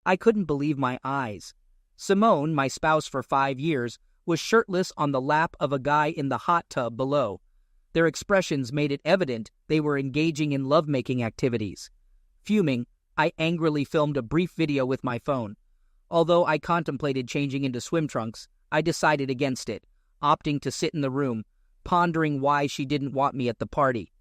I couldn't believe my eyes. Simone, my spouse for 5 years, was shirtless on the lap of a guy in the hot tub below. Their expressions made it evident they were engaging in lovemaking activities. Fuming, I angrily filmed a brief video with my phone. Although I contemplated changing into swim trunks, I decided against it, opting to sit in the room, pondering why she didn't want me at the party.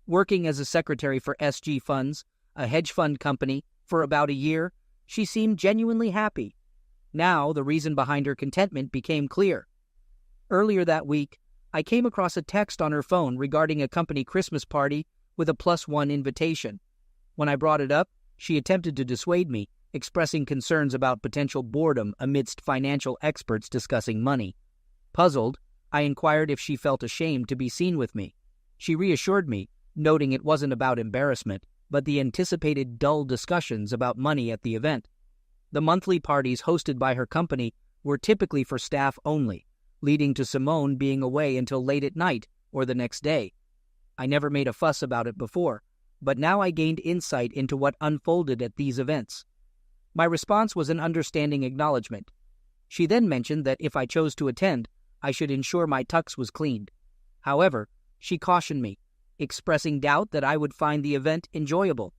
Working as a secretary for SG Funds, a hedge fund company, for about a year, she seemed genuinely happy. Now, the reason behind her contentment became clear. Earlier that week, I came across a text on her phone regarding a company Christmas party with a +1 invitation. When I brought it up, she attempted to dissuade me, expressing concerns about potential boredom amidst financial experts discussing money. Puzzled, I inquired if she felt ashamed to be seen with me. She reassured me, noting it wasn't about embarrassment, but the anticipated dull discussions about money at the event. The monthly parties hosted by her company were typically for staff only, leading to Simone being away until late at night or the next day. I never made a fuss about it before, but now I gained insight into what unfolded at these events. My response was an understanding acknowledgement. She then mentioned that if I chose to attend, I should ensure my tux was cleaned. However, she cautioned me, expressing doubt that I would find the event enjoyable.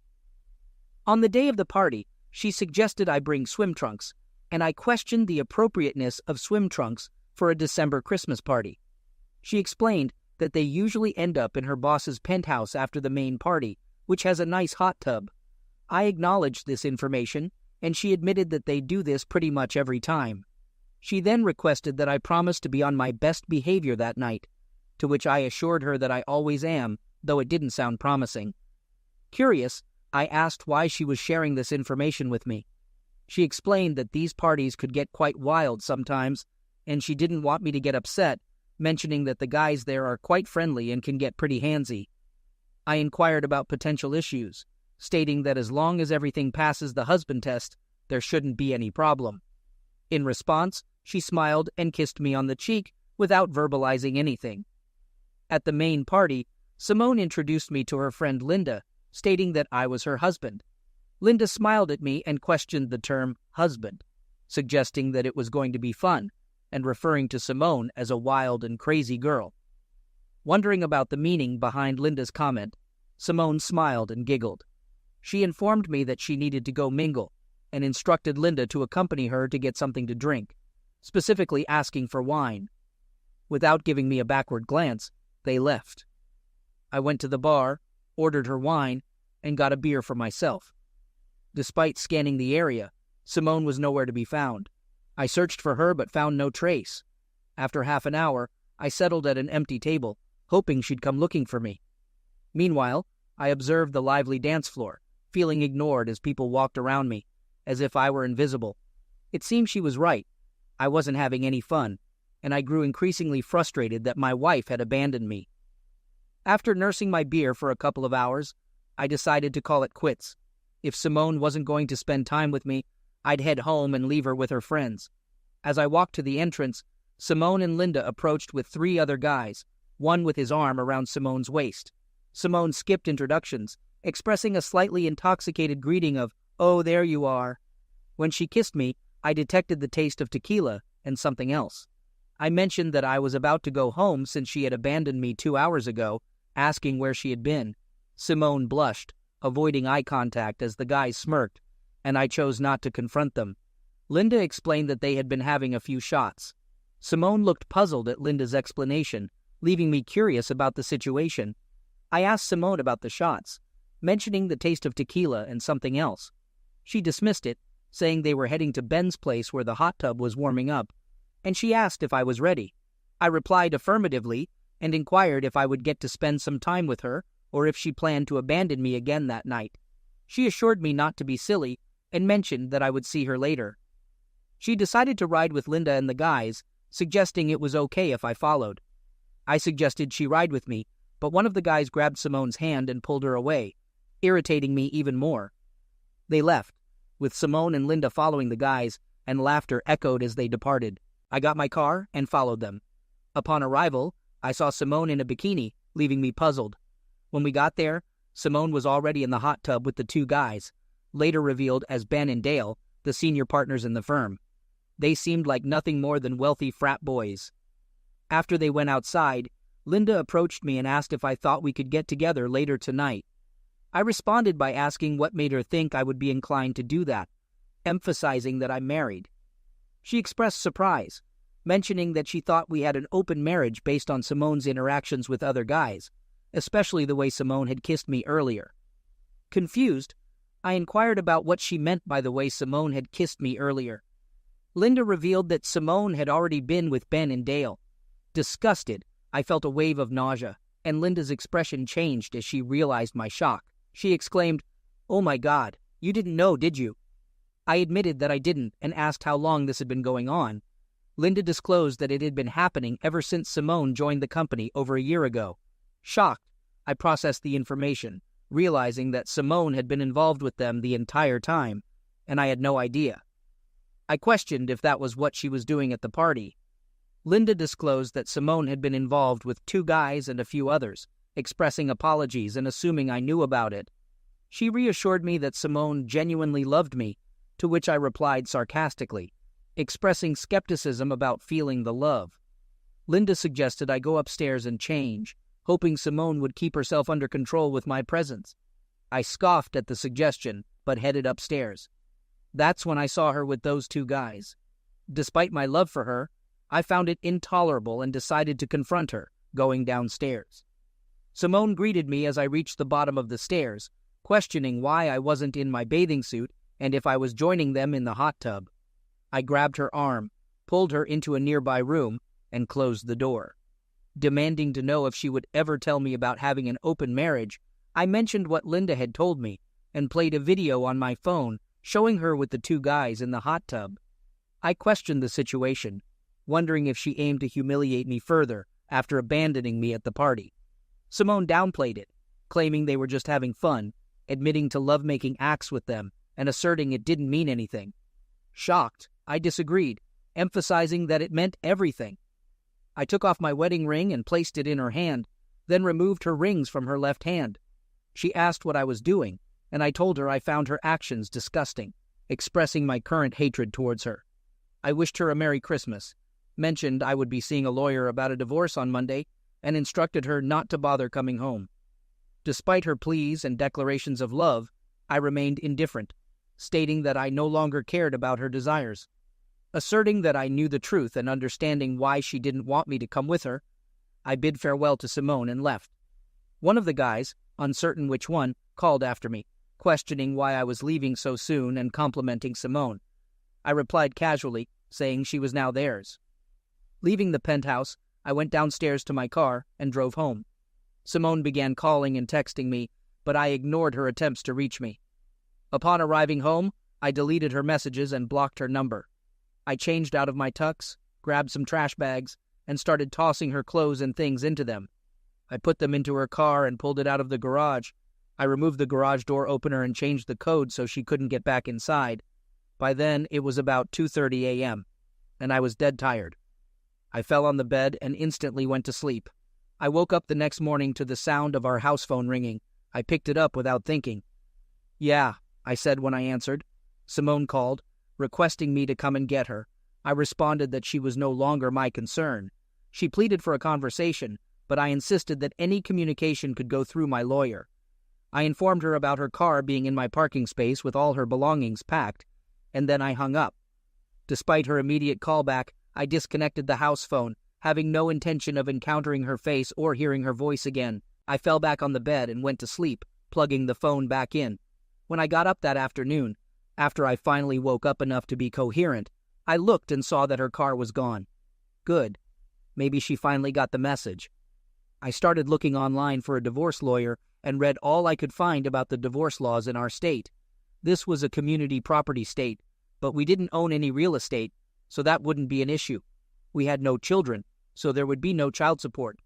On the day of the party, she suggested I bring swim trunks, and I questioned the appropriateness of swim trunks for a December Christmas party. She explained that they usually end up in her boss's penthouse after the main party, which has a nice hot tub. I acknowledged this information, and she admitted that they do this pretty much every time. She then requested that I promise to be on my best behavior that night, to which I assured her that I always am, though it didn't sound promising. Curious, I asked why she was sharing this information with me. She explained that these parties could get quite wild sometimes, and she didn't want me to get upset, mentioning that the guys there are quite friendly and can get pretty handsy. I inquired about potential issues, stating that as long as everything passes the husband test, there shouldn't be any problem. In response, she smiled and kissed me on the cheek without verbalizing anything. At the main party, Simone introduced me to her friend Linda, stating that I was her husband. Linda smiled at me and questioned the term husband, suggesting that it was going to be fun, and referring to Simone as a wild and crazy girl. Wondering about the meaning behind Linda's comment, Simone smiled and giggled. She informed me that she needed to go mingle, and instructed Linda to accompany her to get something to drink, specifically asking for wine. Without giving me a backward glance, they left. I went to the bar, ordered her wine, and got a beer for myself. Despite scanning the area, Simone was nowhere to be found. I searched for her but found no trace. After half an hour, I settled at an empty table, hoping she'd come looking for me. Meanwhile, I observed the lively dance floor, feeling ignored as people walked around me, as if I were invisible. It seemed she was right. I wasn't having any fun, and I grew increasingly frustrated that my wife had abandoned me. After nursing my beer for a couple of hours, I decided to call it quits. If Simone wasn't going to spend time with me, I'd head home and leave her with her friends. As I walked to the entrance, Simone and Linda approached with 3 other guys, one with his arm around Simone's waist. Simone skipped introductions, expressing a slightly intoxicated greeting of, "Oh, there you are." When she kissed me, I detected the taste of tequila and something else. I mentioned that I was about to go home since she had abandoned me 2 hours ago, asking where she had been. Simone blushed, avoiding eye contact as the guys smirked, and I chose not to confront them. Linda explained that they had been having a few shots. Simone looked puzzled at Linda's explanation, leaving me curious about the situation. I asked Simone about the shots, mentioning the taste of tequila and something else. She dismissed it, saying they were heading to Ben's place where the hot tub was warming up, and she asked if I was ready. I replied affirmatively and inquired if I would get to spend some time with her or if she planned to abandon me again that night. She assured me not to be silly and mentioned that I would see her later. She decided to ride with Linda and the guys, suggesting it was okay if I followed. I suggested she ride with me, but one of the guys grabbed Simone's hand and pulled her away, irritating me even more. They left, with Simone and Linda following the guys, and laughter echoed as they departed. I got my car and followed them. Upon arrival, I saw Simone in a bikini, leaving me puzzled. When we got there, Simone was already in the hot tub with the 2 guys, later revealed as Ben and Dale, the senior partners in the firm. They seemed like nothing more than wealthy frat boys. After they went outside, Linda approached me and asked if I thought we could get together later tonight. I responded by asking what made her think I would be inclined to do that, emphasizing that I'm married. She expressed surprise, mentioning that she thought we had an open marriage based on Simone's interactions with other guys, especially the way Simone had kissed me earlier. Confused, I inquired about what she meant by the way Simone had kissed me earlier. Linda revealed that Simone had already been with Ben and Dale. Disgusted, I felt a wave of nausea, and Linda's expression changed as she realized my shock. She exclaimed, "Oh my God, you didn't know, did you?" I admitted that I didn't and asked how long this had been going on. Linda disclosed that it had been happening ever since Simone joined the company over a year ago. Shocked, I processed the information, realizing that Simone had been involved with them the entire time, and I had no idea. I questioned if that was what she was doing at the party. Linda disclosed that Simone had been involved with 2 guys and a few others, expressing apologies and assuming I knew about it. She reassured me that Simone genuinely loved me, to which I replied sarcastically, expressing skepticism about feeling the love. Linda suggested I go upstairs and change, hoping Simone would keep herself under control with my presence. I scoffed at the suggestion, but headed upstairs. That's when I saw her with those 2 guys. Despite my love for her, I found it intolerable and decided to confront her, going downstairs. Simone greeted me as I reached the bottom of the stairs, questioning why I wasn't in my bathing suit and if I was joining them in the hot tub. I grabbed her arm, pulled her into a nearby room, and closed the door. Demanding to know if she would ever tell me about having an open marriage, I mentioned what Linda had told me and played a video on my phone showing her with the 2 guys in the hot tub. I questioned the situation, wondering if she aimed to humiliate me further after abandoning me at the party. Simone downplayed it, claiming they were just having fun, admitting to lovemaking acts with them, and asserting it didn't mean anything. Shocked, I disagreed, emphasizing that it meant everything. I took off my wedding ring and placed it in her hand, then removed her rings from her left hand. She asked what I was doing, and I told her I found her actions disgusting, expressing my current hatred towards her. I wished her a Merry Christmas, mentioned I would be seeing a lawyer about a divorce on Monday, and instructed her not to bother coming home. Despite her pleas and declarations of love, I remained indifferent, stating that I no longer cared about her desires. Asserting that I knew the truth and understanding why she didn't want me to come with her, I bid farewell to Simone and left. One of the guys, uncertain which one, called after me, questioning why I was leaving so soon and complimenting Simone. I replied casually, saying she was now theirs. Leaving the penthouse, I went downstairs to my car and drove home. Simone began calling and texting me, but I ignored her attempts to reach me. Upon arriving home, I deleted her messages and blocked her number. I changed out of my tux, grabbed some trash bags, and started tossing her clothes and things into them. I put them into her car and pulled it out of the garage. I removed the garage door opener and changed the code so she couldn't get back inside. By then, it was about 2:30 a.m., and I was dead tired. I fell on the bed and instantly went to sleep. I woke up the next morning to the sound of our house phone ringing. I picked it up without thinking. "Yeah," I said when I answered. Simone called, requesting me to come and get her. I responded that she was no longer my concern. She pleaded for a conversation, but I insisted that any communication could go through my lawyer. I informed her about her car being in my parking space with all her belongings packed, and then I hung up. Despite her immediate callback, I disconnected the house phone, having no intention of encountering her face or hearing her voice again. I fell back on the bed and went to sleep, plugging the phone back in. When I got up that afternoon, after I finally woke up enough to be coherent, I looked and saw that her car was gone. Good. Maybe she finally got the message. I started looking online for a divorce lawyer and read all I could find about the divorce laws in our state. This was a community property state, but we didn't own any real estate, so that wouldn't be an issue. We had no children, so there would be no child support.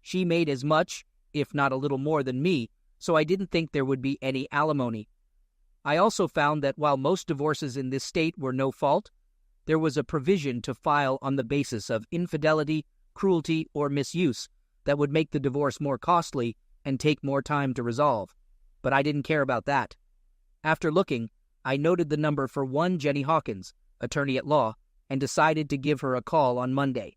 She made as much, if not a little more than me, so I didn't think there would be any alimony. I also found that while most divorces in this state were no fault, there was a provision to file on the basis of infidelity, cruelty, or misuse that would make the divorce more costly and take more time to resolve. But I didn't care about that. After looking, I noted the number for one Jenny Hawkins, attorney at law, and decided to give her a call on Monday.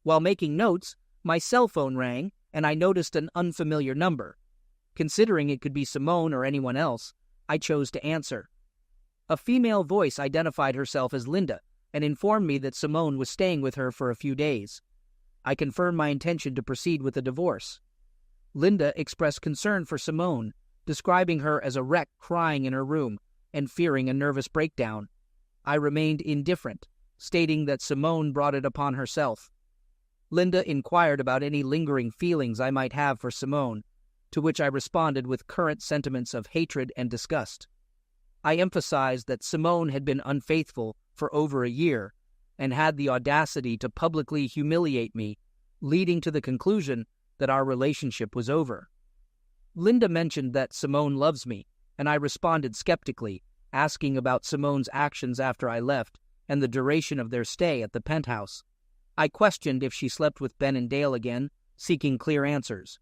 While making notes, my cell phone rang, and I noticed an unfamiliar number. Considering it could be Simone or anyone else, I chose to answer. A female voice identified herself as Linda and informed me that Simone was staying with her for a few days. I confirmed my intention to proceed with the divorce. Linda expressed concern for Simone, describing her as a wreck crying in her room and fearing a nervous breakdown. I remained indifferent, stating that Simone brought it upon herself. Linda inquired about any lingering feelings I might have for Simone, to which I responded with current sentiments of hatred and disgust. I emphasized that Simone had been unfaithful for over a year and had the audacity to publicly humiliate me, leading to the conclusion that our relationship was over. Linda mentioned that Simone loves me, and I responded skeptically, asking about Simone's actions after I left and the duration of their stay at the penthouse. I questioned if she slept with Ben and Dale again, seeking clear answers.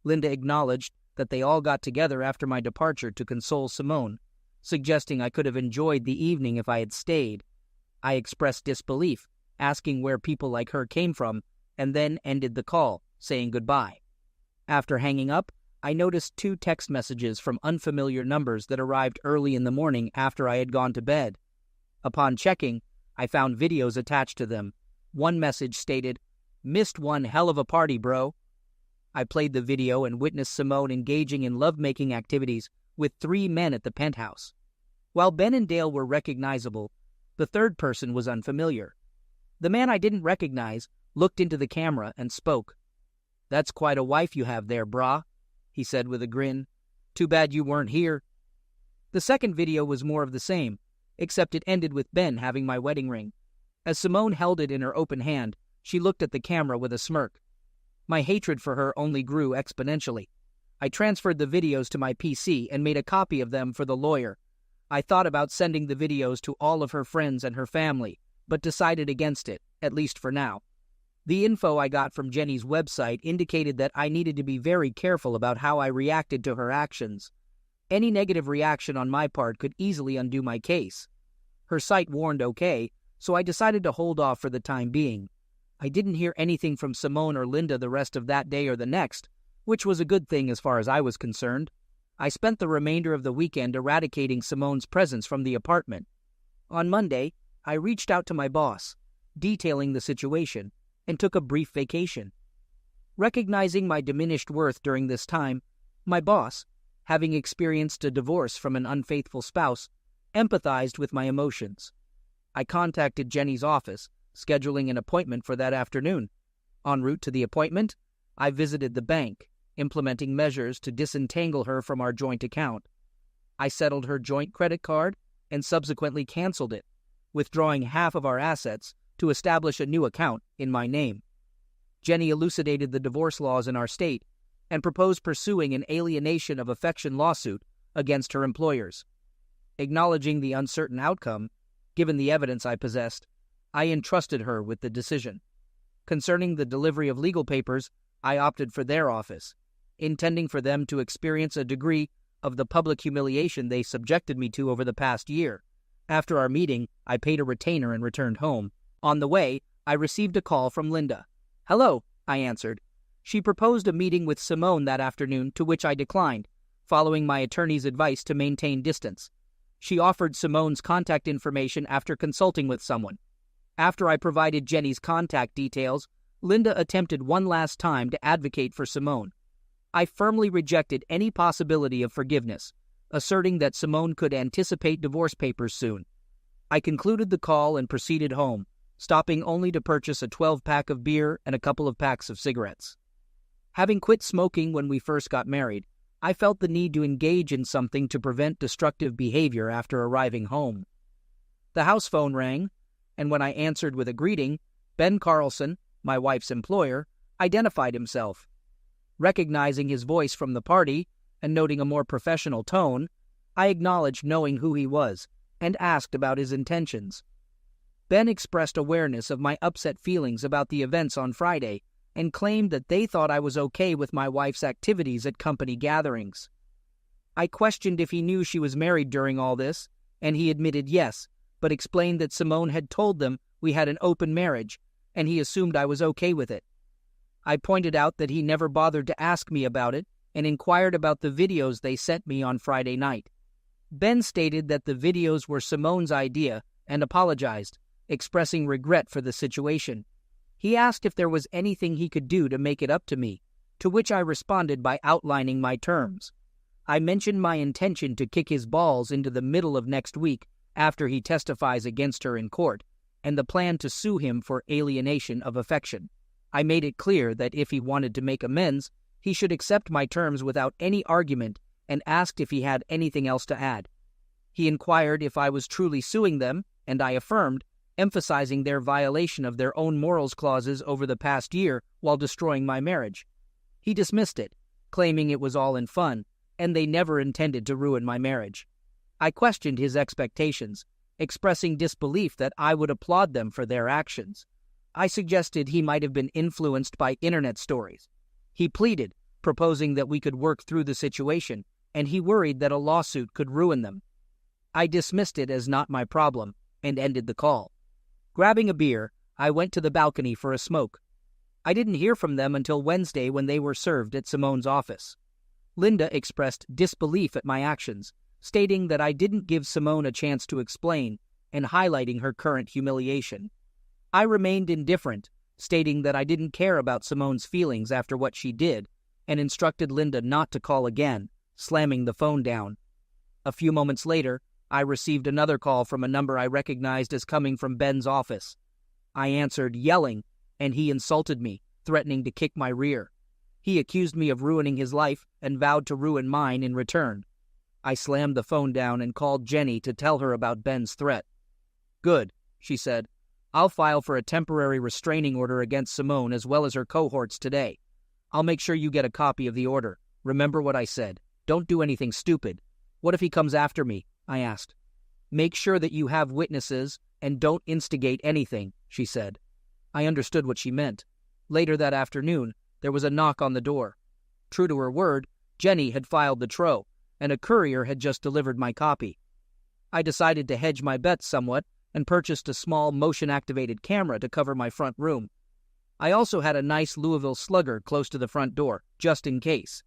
Linda acknowledged that they all got together after my departure to console Simone, suggesting I could have enjoyed the evening if I had stayed. I expressed disbelief, asking where people like her came from, and then ended the call, saying goodbye. After hanging up, I noticed 2 text messages from unfamiliar numbers that arrived early in the morning after I had gone to bed. Upon checking, I found videos attached to them. One message stated, "Missed one hell of a party, bro." I played the video and witnessed Simone engaging in lovemaking activities with 3 men at the penthouse. While Ben and Dale were recognizable, the third person was unfamiliar. The man I didn't recognize looked into the camera and spoke. "That's quite a wife you have there, brah," he said with a grin. "Too bad you weren't here." The second video was more of the same, except it ended with Ben having my wedding ring. As Simone held it in her open hand, she looked at the camera with a smirk. My hatred for her only grew exponentially. I transferred the videos to my PC and made a copy of them for the lawyer. I thought about sending the videos to all of her friends and her family, but decided against it, at least for now. The info I got from Jenny's website indicated that I needed to be very careful about how I reacted to her actions. Any negative reaction on my part could easily undo my case. Her site warned okay, so I decided to hold off for the time being. I didn't hear anything from Simone or Linda the rest of that day or the next, which was a good thing as far as I was concerned. I spent the remainder of the weekend eradicating Simone's presence from the apartment. On Monday, I reached out to my boss, detailing the situation, and took a brief vacation. Recognizing my diminished worth during this time, my boss, having experienced a divorce from an unfaithful spouse, empathized with my emotions. I contacted Jenny's office, scheduling an appointment for that afternoon. En route to the appointment, I visited the bank, implementing measures to disentangle her from our joint account. I settled her joint credit card and subsequently canceled it, withdrawing half of our assets to establish a new account in my name. Jenny elucidated the divorce laws in our state and proposed pursuing an alienation of affection lawsuit against her employers. Acknowledging the uncertain outcome, given the evidence I possessed, I entrusted her with the decision. Concerning the delivery of legal papers, I opted for their office, intending for them to experience a degree of the public humiliation they subjected me to over the past year. After our meeting, I paid a retainer and returned home. On the way, I received a call from Linda. "Hello," I answered. She proposed a meeting with Simone that afternoon, to which I declined, following my attorney's advice to maintain distance. She offered Simone's contact information after consulting with someone. After I provided Jenny's contact details, Linda attempted one last time to advocate for Simone. I firmly rejected any possibility of forgiveness, asserting that Simone could anticipate divorce papers soon. I concluded the call and proceeded home, stopping only to purchase a 12-pack of beer and a couple of packs of cigarettes. Having quit smoking when we first got married, I felt the need to engage in something to prevent destructive behavior after arriving home. The house phone rang, and when I answered with a greeting, Ben Carlson, my wife's employer, identified himself. Recognizing his voice from the party and noting a more professional tone, I acknowledged knowing who he was and asked about his intentions. Ben expressed awareness of my upset feelings about the events on Friday and claimed that they thought I was okay with my wife's activities at company gatherings. I questioned if he knew she was married during all this and he admitted yes, but explained that Simone had told them we had an open marriage, and he assumed I was okay with it. I pointed out that he never bothered to ask me about it and inquired about the videos they sent me on Friday night. Ben stated that the videos were Simone's idea and apologized, expressing regret for the situation. He asked if there was anything he could do to make it up to me, to which I responded by outlining my terms. I mentioned my intention to kick his balls into the middle of next week after he testifies against her in court, and the plan to sue him for alienation of affection. I made it clear that if he wanted to make amends, he should accept my terms without any argument and asked if he had anything else to add. He inquired if I was truly suing them, and I affirmed, emphasizing their violation of their own morals clauses over the past year while destroying my marriage. He dismissed it, claiming it was all in fun, and they never intended to ruin my marriage. I questioned his expectations, expressing disbelief that I would applaud them for their actions. I suggested he might have been influenced by internet stories. He pleaded, proposing that we could work through the situation, and he worried that a lawsuit could ruin them. I dismissed it as not my problem and ended the call. Grabbing a beer, I went to the balcony for a smoke. I didn't hear from them until Wednesday when they were served at Simone's office. Linda expressed disbelief at my actions, stating that I didn't give Simone a chance to explain and highlighting her current humiliation. I remained indifferent, stating that I didn't care about Simone's feelings after what she did, and instructed Linda not to call again, slamming the phone down. A few moments later, I received another call from a number I recognized as coming from Ben's office. I answered, yelling, and he insulted me, threatening to kick my rear. He accused me of ruining his life and vowed to ruin mine in return. I slammed the phone down and called Jenny to tell her about Ben's threat. "Good," she said. "I'll file for a temporary restraining order against Simone as well as her cohorts today. I'll make sure you get a copy of the order. Remember what I said. Don't do anything stupid." "What if he comes after me?" I asked. "Make sure that you have witnesses and don't instigate anything," she said. I understood what she meant. Later that afternoon, there was a knock on the door. True to her word, Jenny had filed the TRO, and a courier had just delivered my copy. I decided to hedge my bets somewhat and purchased a small motion-activated camera to cover my front room. I also had a nice Louisville Slugger close to the front door, just in case.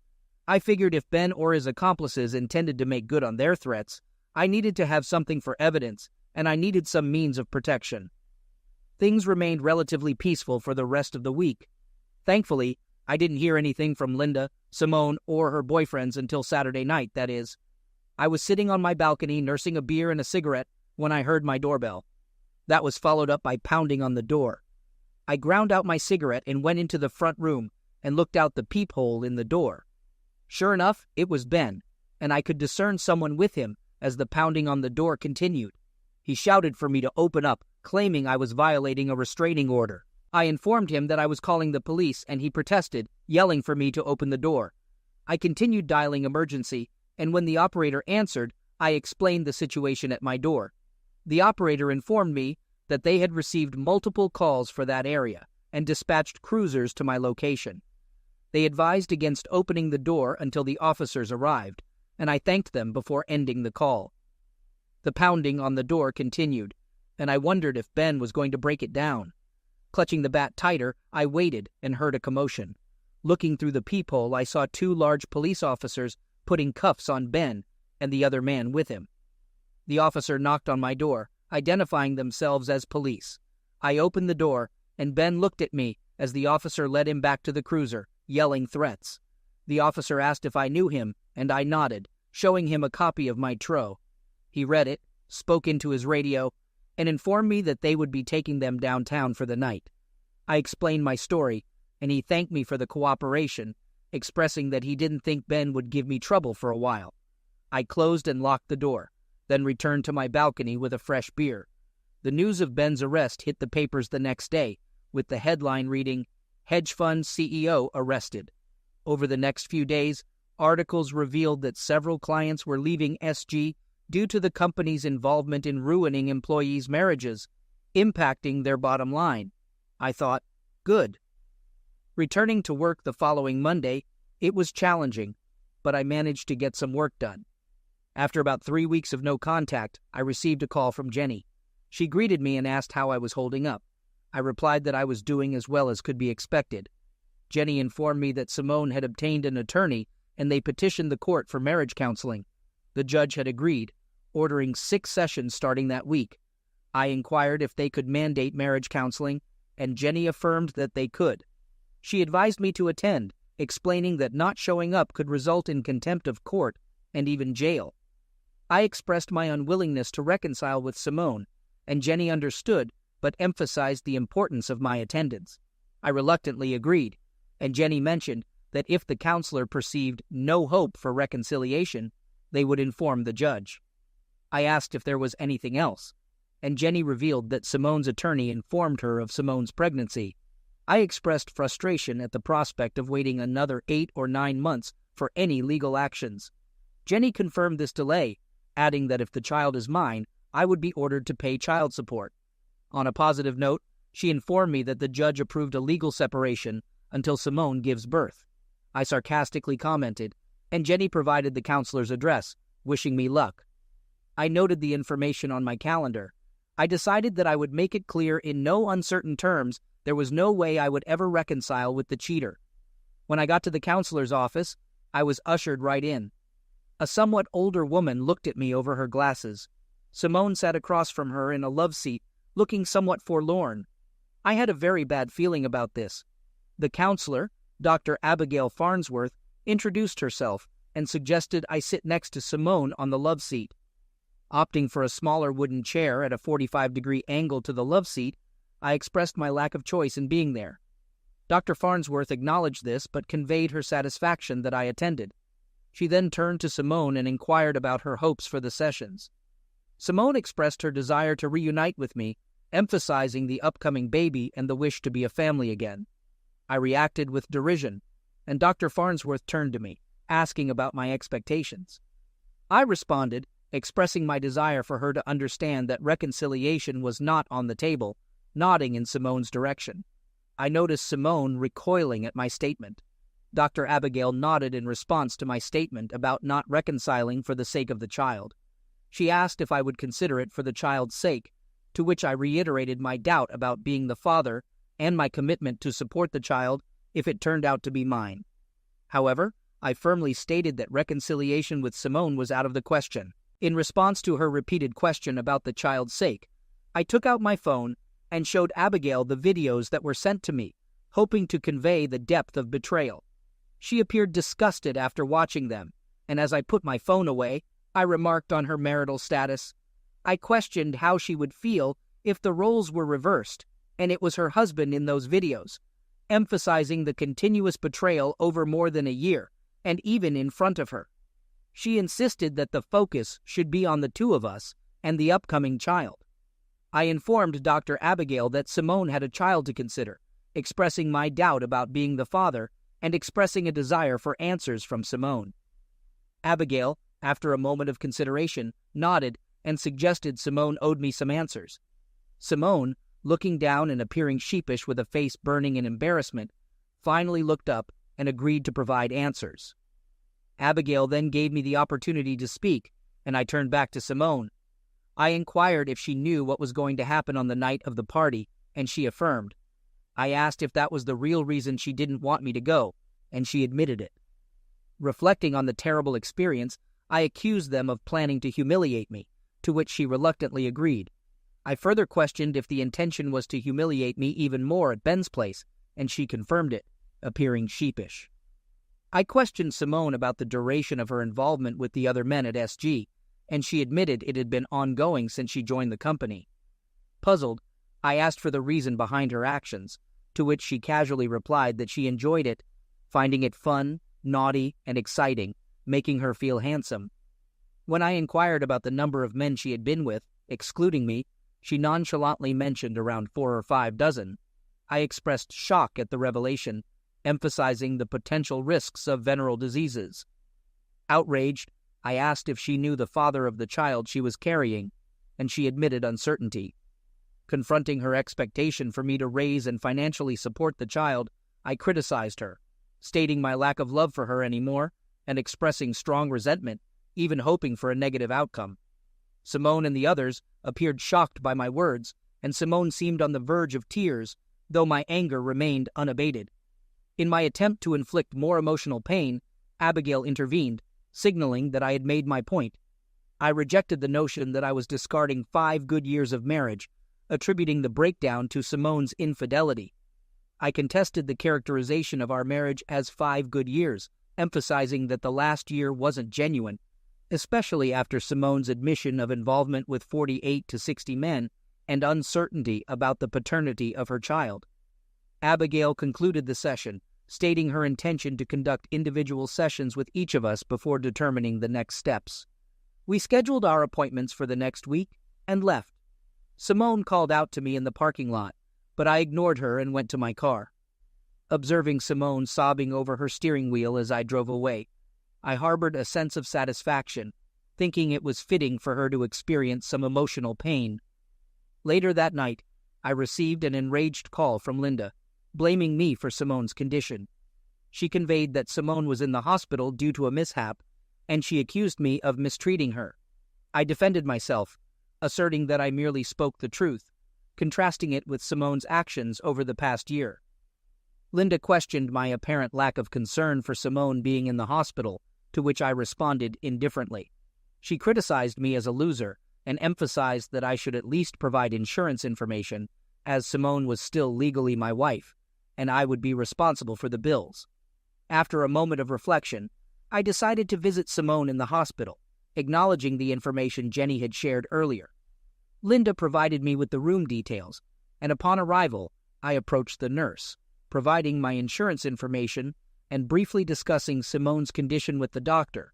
I figured if Ben or his accomplices intended to make good on their threats, I needed to have something for evidence, and I needed some means of protection. Things remained relatively peaceful for the rest of the week. Thankfully, I didn't hear anything from Linda, Simone, or her boyfriends until Saturday night, that is. I was sitting on my balcony nursing a beer and a cigarette when I heard my doorbell. That was followed up by pounding on the door. I ground out my cigarette and went into the front room and looked out the peephole in the door. Sure enough, it was Ben, and I could discern someone with him as the pounding on the door continued. He shouted for me to open up, claiming I was violating a restraining order. I informed him that I was calling the police, and he protested, yelling for me to open the door. I continued dialing emergency, and when the operator answered, I explained the situation at my door. The operator informed me that they had received multiple calls for that area and dispatched cruisers to my location. They advised against opening the door until the officers arrived, and I thanked them before ending the call. The pounding on the door continued, and I wondered if Ben was going to break it down. Clutching the bat tighter, I waited and heard a commotion. Looking through the peephole, I saw 2 large police officers putting cuffs on Ben and the other man with him. The officer knocked on my door, identifying themselves as police. I opened the door, and Ben looked at me as the officer led him back to the cruiser, yelling threats. The officer asked if I knew him, and I nodded, showing him a copy of my TRO. He read it, spoke into his radio, and informed me that they would be taking them downtown for the night. I explained my story, and he thanked me for the cooperation, expressing that he didn't think Ben would give me trouble for a while. I closed and locked the door, then returned to my balcony with a fresh beer. The news of Ben's arrest hit the papers the next day, with the headline reading, "Hedge Fund CEO Arrested." Over the next few days, articles revealed that several clients were leaving SG due to the company's involvement in ruining employees' marriages, impacting their bottom line. I thought, good. Returning to work the following Monday, it was challenging, but I managed to get some work done. After about 3 weeks of no contact, I received a call from Jenny. She greeted me and asked how I was holding up. I replied that I was doing as well as could be expected. Jenny informed me that Simone had obtained an attorney and they petitioned the court for marriage counseling. The judge had agreed, ordering 6 sessions starting that week. I inquired if they could mandate marriage counseling, and Jenny affirmed that they could. She advised me to attend, explaining that not showing up could result in contempt of court and even jail. I expressed my unwillingness to reconcile with Simone, and Jenny understood but emphasized the importance of my attendance. I reluctantly agreed, and Jenny mentioned that if the counselor perceived no hope for reconciliation, they would inform the judge. I asked if there was anything else, and Jenny revealed that Simone's attorney informed her of Simone's pregnancy. I expressed frustration at the prospect of waiting another 8 or 9 months for any legal actions. Jenny confirmed this delay, adding that if the child is mine, I would be ordered to pay child support. On a positive note, she informed me that the judge approved a legal separation until Simone gives birth. I sarcastically commented, and Jenny provided the counselor's address, wishing me luck. I noted the information on my calendar. I decided that I would make it clear in no uncertain terms there was no way I would ever reconcile with the cheater. When I got to the counselor's office, I was ushered right in. A somewhat older woman looked at me over her glasses. Simone sat across from her in a love seat, looking somewhat forlorn. I had a very bad feeling about this. The counselor, Dr. Abigail Farnsworth, introduced herself and suggested I sit next to Simone on the love seat. Opting for a smaller wooden chair at a 45-degree angle to the love seat, I expressed my lack of choice in being there. Dr. Farnsworth acknowledged this but conveyed her satisfaction that I attended. She then turned to Simone and inquired about her hopes for the sessions. Simone expressed her desire to reunite with me, emphasizing the upcoming baby and the wish to be a family again. I reacted with derision, and Dr. Farnsworth turned to me, asking about my expectations. I responded, expressing my desire for her to understand that reconciliation was not on the table, nodding in Simone's direction. I noticed Simone recoiling at my statement. Dr. Abigail nodded in response to my statement about not reconciling for the sake of the child. She asked if I would consider it for the child's sake, to which I reiterated my doubt about being the father and my commitment to support the child if it turned out to be mine. However, I firmly stated that reconciliation with Simone was out of the question. In response to her repeated question about the child's sake, I took out my phone and showed Abigail the videos that were sent to me, hoping to convey the depth of betrayal. She appeared disgusted after watching them, and as I put my phone away, I remarked on her marital status. I questioned how she would feel if the roles were reversed, and it was her husband in those videos, emphasizing the continuous betrayal over more than a year, and even in front of her. She insisted that the focus should be on the two of us and the upcoming child. I informed Dr. Abigail that Simone had a child to consider, expressing my doubt about being the father and expressing a desire for answers from Simone. Abigail, after a moment of consideration, nodded and suggested Simone owed me some answers. Simone, looking down and appearing sheepish with a face burning in embarrassment, finally looked up and agreed to provide answers. Abigail then gave me the opportunity to speak, and I turned back to Simone. I inquired if she knew what was going to happen on the night of the party, and she affirmed. I asked if that was the real reason she didn't want me to go, and she admitted it. Reflecting on the terrible experience, I accused them of planning to humiliate me, to which she reluctantly agreed. I further questioned if the intention was to humiliate me even more at Ben's place, and she confirmed it, appearing sheepish. I questioned Simone about the duration of her involvement with the other men at SG, and she admitted it had been ongoing since she joined the company. Puzzled, I asked for the reason behind her actions, to which she casually replied that she enjoyed it, finding it fun, naughty, and exciting, making her feel handsome. When I inquired about the number of men she had been with, excluding me, she nonchalantly mentioned around 4 or 5 dozen. I expressed shock at the revelation, emphasizing the potential risks of venereal diseases. Outraged, I asked if she knew the father of the child she was carrying, and she admitted uncertainty. Confronting her expectation for me to raise and financially support the child, I criticized her, stating my lack of love for her anymore and expressing strong resentment even hoping for a negative outcome. Simone and the others appeared shocked by my words, and Simone seemed on the verge of tears, though my anger remained unabated. In my attempt to inflict more emotional pain, Abigail intervened, signaling that I had made my point. I rejected the notion that I was discarding 5 good years of marriage, attributing the breakdown to Simone's infidelity. I contested the characterization of our marriage as 5 good years, emphasizing that the last year wasn't genuine, especially after Simone's admission of involvement with 48 to 60 men and uncertainty about the paternity of her child. Abigail concluded the session, stating her intention to conduct individual sessions with each of us before determining the next steps. We scheduled our appointments for the next week and left. Simone called out to me in the parking lot, but I ignored her and went to my car. Observing Simone sobbing over her steering wheel as I drove away, I harbored a sense of satisfaction, thinking it was fitting for her to experience some emotional pain. Later that night, I received an enraged call from Linda, blaming me for Simone's condition. She conveyed that Simone was in the hospital due to a mishap, and she accused me of mistreating her. I defended myself, asserting that I merely spoke the truth, contrasting it with Simone's actions over the past year. Linda questioned my apparent lack of concern for Simone being in the hospital, to which I responded indifferently. She criticized me as a loser and emphasized that I should at least provide insurance information, as Simone was still legally my wife, and I would be responsible for the bills. After a moment of reflection, I decided to visit Simone in the hospital, acknowledging the information Jenny had shared earlier. Linda provided me with the room details, and upon arrival, I approached the nurse, providing my insurance information and briefly discussing Simone's condition with the doctor.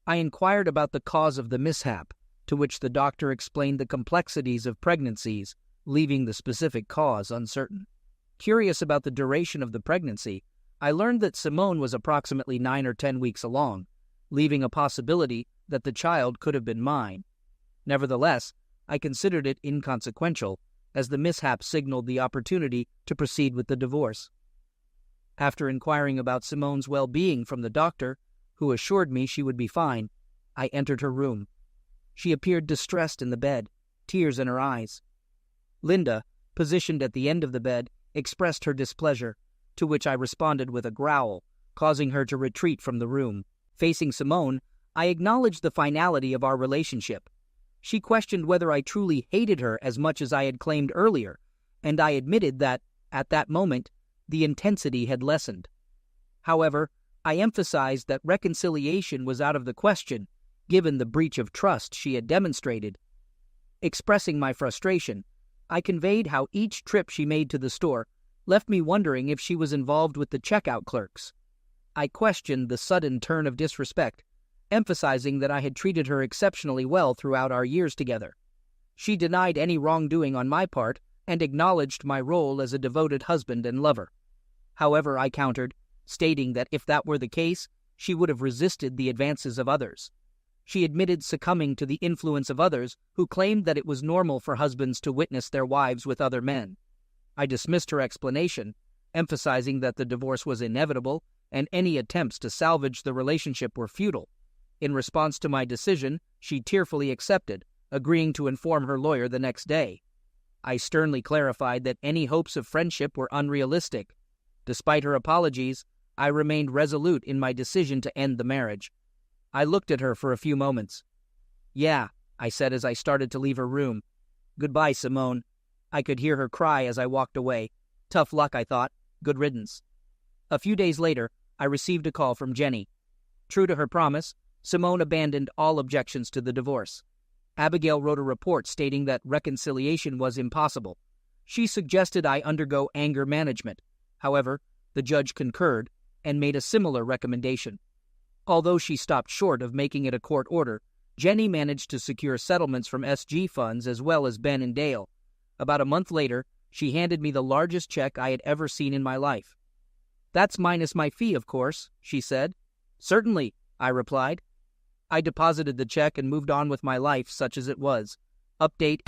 I inquired about the cause of the mishap, to which the doctor explained the complexities of pregnancies, leaving the specific cause uncertain. Curious about the duration of the pregnancy, I learned that Simone was approximately 9 or 10 weeks along, leaving a possibility that the child could have been mine. Nevertheless, I considered it inconsequential, as the mishap signaled the opportunity to proceed with the divorce. After inquiring about Simone's well-being from the doctor, who assured me she would be fine, I entered her room. She appeared distressed in the bed, tears in her eyes. Linda, positioned at the end of the bed, expressed her displeasure, to which I responded with a growl, causing her to retreat from the room. Facing Simone, I acknowledged the finality of our relationship. She questioned whether I truly hated her as much as I had claimed earlier, and I admitted that, at that moment, the intensity had lessened. However, I emphasized that reconciliation was out of the question, given the breach of trust she had demonstrated. Expressing my frustration, I conveyed how each trip she made to the store left me wondering if she was involved with the checkout clerks. I questioned the sudden turn of disrespect, emphasizing that I had treated her exceptionally well throughout our years together. She denied any wrongdoing on my part and acknowledged my role as a devoted husband and lover. However, I countered, stating that if that were the case, she would have resisted the advances of others. She admitted succumbing to the influence of others who claimed that it was normal for husbands to witness their wives with other men. I dismissed her explanation, emphasizing that the divorce was inevitable and any attempts to salvage the relationship were futile. In response to my decision, she tearfully accepted, agreeing to inform her lawyer the next day. I sternly clarified that any hopes of friendship were unrealistic. Despite her apologies, I remained resolute in my decision to end the marriage. I looked at her for a few moments. "Yeah," I said as I started to leave her room. "Goodbye, Simone." I could hear her cry as I walked away. Tough luck, I thought. Good riddance. A few days later, I received a call from Jenny. True to her promise, Simone abandoned all objections to the divorce. Abigail wrote a report stating that reconciliation was impossible. She suggested I undergo anger management. However, the judge concurred and made a similar recommendation. Although she stopped short of making it a court order, Jenny managed to secure settlements from SG funds as well as Ben and Dale. About a month later, she handed me the largest check I had ever seen in my life. "That's minus my fee, of course," she said. "Certainly," I replied. I deposited the check and moved on with my life such as it was. Update: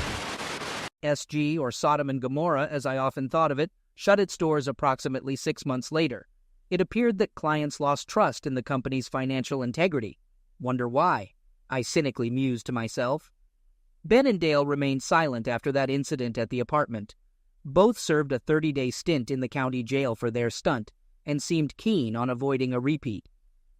SG, or Sodom and Gomorrah as I often thought of it, shut its doors approximately 6 months later. It appeared that clients lost trust in the company's financial integrity. Wonder why? I cynically mused to myself. Ben and Dale remained silent after that incident at the apartment. Both served a 30-day stint in the county jail for their stunt and seemed keen on avoiding a repeat.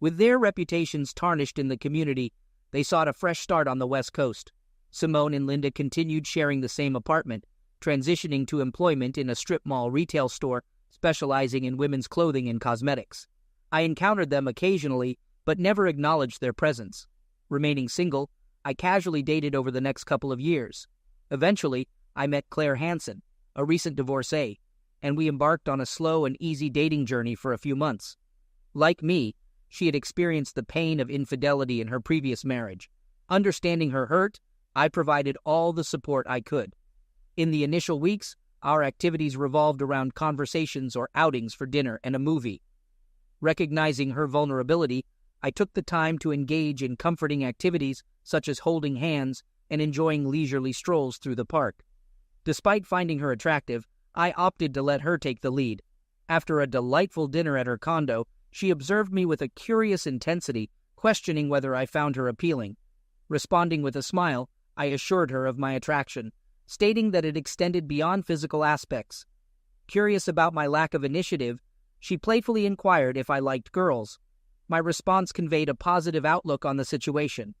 With their reputations tarnished in the community, they sought a fresh start on the West Coast. Simone and Linda continued sharing the same apartment, transitioning to employment in a strip mall retail store specializing in women's clothing and cosmetics. I encountered them occasionally, but never acknowledged their presence. Remaining single, I casually dated over the next couple of years. Eventually, I met Claire Hansen, a recent divorcee, and we embarked on a slow and easy dating journey for a few months. Like me, she had experienced the pain of infidelity in her previous marriage. Understanding her hurt, I provided all the support I could. In the initial weeks, our activities revolved around conversations or outings for dinner and a movie. Recognizing her vulnerability, I took the time to engage in comforting activities such as holding hands and enjoying leisurely strolls through the park. Despite finding her attractive, I opted to let her take the lead. After a delightful dinner at her condo, she observed me with a curious intensity, questioning whether I found her appealing. Responding with a smile, I assured her of my attraction, stating that it extended beyond physical aspects. Curious about my lack of initiative, she playfully inquired if I liked girls. My response conveyed a positive outlook on the situation.